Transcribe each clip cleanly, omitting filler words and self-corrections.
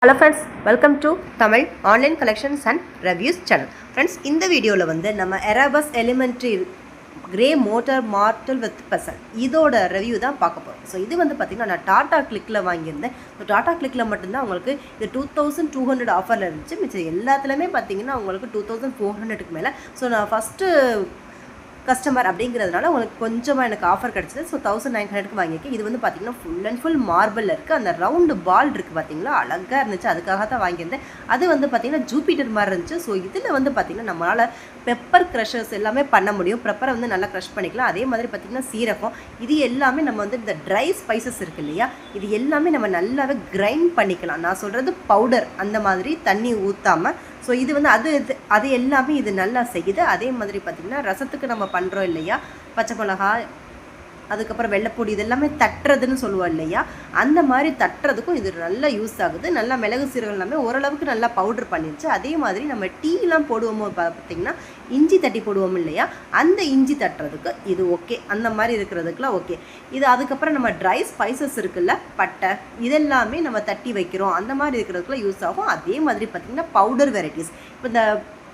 Hello friends, welcome to Tamil online collections and reviews channel. Friends, இந்த வீடியோவில் வந்து நம்ம எராபஸ் எலிமெண்ட்ரி கிரே மோட்டார் மார்டல் வித் பெசல் இதோட ரிவ்யூ தான் பார்க்க போகிறோம். ஸோ இது வந்து பார்த்திங்கன்னா நான் டாடா கிளிக்கில் வாங்கியிருந்தேன். ஸோ டாடா கிளிக்கில் மட்டும்தான் உங்களுக்கு இது 2200 ஆஃபரில் இருந்துச்சு. மிச்சம் எல்லாத்துலேயுமே பார்த்திங்கன்னா உங்களுக்கு 2400க்கு மேலே. ஸோ நான் ஃபஸ்ட்டு கஸ்டமர் அப்படிங்கிறதுனால உங்களுக்கு கொஞ்சமாக எனக்கு ஆஃபர் கிடச்சிது. ஸோ 1900க்கு வாங்கியிருக்கேன். இது வந்து பார்த்திங்கன்னா ஃபுல் அண்ட் ஃபுல் மார்பிள் இருக்குது. அந்த ரவுண்டு பால் இருக்குது பார்த்திங்களா, அழகாக இருந்துச்சு. அதுக்காக தான் வாங்கியிருந்தேன். அது வந்து பார்த்திங்கன்னா ஜூபிட்டர் மாதிரி இருந்துச்சு. ஸோ இதில் வந்து பார்த்திங்கன்னா நம்மளால் பெப்பர் க்ரஷர்ஸ் எல்லாமே பண்ண முடியும். பெப்பரை வந்து நல்லா க்ரஷ் பண்ணிக்கலாம். அதே மாதிரி பார்த்திங்கன்னா சீரகம், இது எல்லாமே நம்ம வந்து இந்த ட்ரை ஸ்பைசஸ் இருக்குது இல்லையா, இது எல்லாமே நம்ம நல்லாவே கிரைண்ட் பண்ணிக்கலாம். நான் சொல்கிறது பவுடர், அந்த மாதிரி தண்ணி ஊற்றாமல். ஸோ இது வந்து அது எல்லாமே இது நல்லா செய்யுது. அதே மாதிரி பார்த்திங்கன்னா ரசத்துக்கு நம்ம பண்ணுறோம் இல்லையா, பச்சை மிளகா, அதுக்கப்புறம் வெள்ளைப்பொடி, இது எல்லாமே தட்டுறதுன்னு சொல்லுவோம் இல்லையா, அந்த மாதிரி தட்டுறதுக்கும் இது நல்லா யூஸ் ஆகுது. நல்லா மிளகு சீரகம் எல்லாமே ஓரளவுக்கு நல்லா பவுட்ரு பண்ணிடுச்சு. அதே மாதிரி நம்ம டீலாம் போடுவோமோ பார்த்திங்கன்னா இஞ்சி தட்டி போடுவோம் இல்லையா, அந்த இஞ்சி தட்டுறதுக்கு இது ஓகே. அந்த மாதிரி இருக்கிறதுக்குலாம் ஓகே. இது அதுக்கப்புறம் நம்ம ட்ரை ஸ்பைசஸ் இருக்குல்ல, பட்டை, இதெல்லாமே நம்ம தட்டி வைக்கிறோம், அந்த மாதிரி இருக்கிறதுக்குலாம் யூஸ் ஆகும். அதே மாதிரி பார்த்திங்கன்னா பவுடர் வெரைட்டிஸ், இப்போ இந்த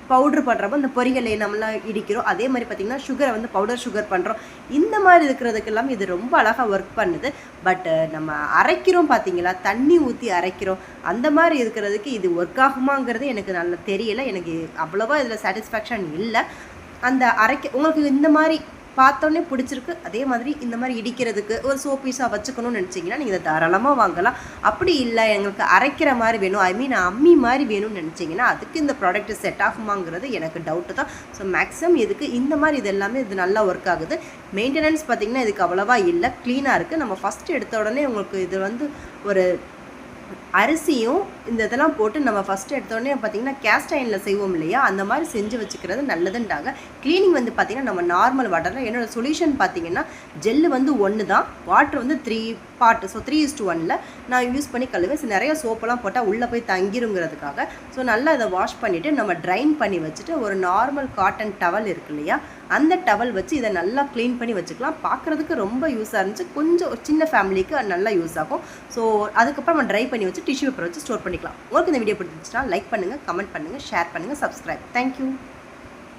பவுட்ரு பண்ணுறப்போ இந்த பொரிகளை நம்மளாம் இடிக்கிறோம். அதே மாதிரி பார்த்திங்கன்னா சுகரை வந்து பவுடர் சுகர் பண்ணுறோம். இந்த மாதிரி இருக்கிறதுக்கெல்லாம் இது ரொம்ப அழகாக ஒர்க் பண்ணுது. பட்டு நம்ம அரைக்கிறோம் பார்த்திங்களா, தண்ணி ஊற்றி அரைக்கிறோம், அந்த மாதிரி இருக்கிறதுக்கு இது ஒர்க் ஆகுமாங்கிறது எனக்கு நல்லா தெரியலை. எனக்கு அவ்வளோவா இதில் சாட்டிஸ்ஃபேக்ஷன் இல்லை. அந்த உங்களுக்கு இந்த மாதிரி பார்த்தோன்னே பிடிச்சிருக்கு. அதே மாதிரி இந்த மாதிரி இடிக்கிறதுக்கு ஒரு சோப் பீஸாக வச்சுக்கணும்னு நினச்சிங்கன்னா நீங்கள் இதை தாராளமாக வாங்கலாம். அப்படி இல்லை எங்களுக்கு அரைக்கிற மாதிரி வேணும், அம்மி மாதிரி வேணும்னு நினச்சிங்கன்னா அதுக்கு இந்த ப்ராடக்ட் செட் ஆகுமாங்கிறது எனக்கு டவுட்டு தான். ஸோ மேக்ஸிமம் இதுக்கு இந்த மாதிரி இது எல்லாமே இது நல்லா ஒர்க் ஆகுது. மெயின்டெனன்ஸ் பார்த்திங்கன்னா இதுக்கு அவ்வளோவா இல்லை, க்ளீனாக இருக்குது. நம்ம ஃபஸ்ட்டு எடுத்த உடனே உங்களுக்கு இது வந்து ஒரு அரிசியும் இந்த இதெல்லாம் போட்டு நம்ம ஃபஸ்ட்டு எடுத்தோடனே பார்த்திங்கன்னா கேஸ்ட் அயனில் செய்வோம் இல்லையா, அந்த மாதிரி செஞ்சு வச்சுக்கிறது நல்லதுன்றாங்க. க்ளீனிங் வந்து பார்த்திங்கன்னா நம்ம நார்மல் வாட்டரில், என்னோடய சொல்யூஷன் பார்த்திங்கன்னா ஜெல்லு வந்து 1 தான், வாட்டர் வந்து 3 பார்ட். ஸோ 3:1 நான் யூஸ் பண்ணி கழுவேன். ஸோ நிறைய சோப்பெல்லாம் போட்டால் உள்ளே போய் தங்கிருங்கிறதுக்காக. ஸோ நல்லா அதை வாஷ் பண்ணிவிட்டு நம்ம ட்ரைன் பண்ணி வச்சுட்டு ஒரு நார்மல் காட்டன் டவல் இருக்கு இல்லையா, அந்த டவல் வச்சு இதை நல்லா க்ளீன் பண்ணி வச்சுக்கலாம். பார்க்குறதுக்கு ரொம்ப யூஸாக இருந்துச்சு. கொஞ்சம் சின்ன ஃபேமிலிக்கு நல்லா யூஸ் ஆகும். ஸோ அதுக்கப்புறம் நம்ம ட்ரை பண்ணி வச்சு டிஷ்யூ பேப்பர் வச்சு ஸ்டோர் பண்ணிக்கலாம். உங்களுக்கு இந்த வீடியோ பிடிச்சிச்சுன்னா லைக் பண்ணுங்கள், கமெண்ட் பண்ணுங்கள், ஷேர் பண்ணுங்கள், சப்ஸ்கிரைப். தேங்க்யூ.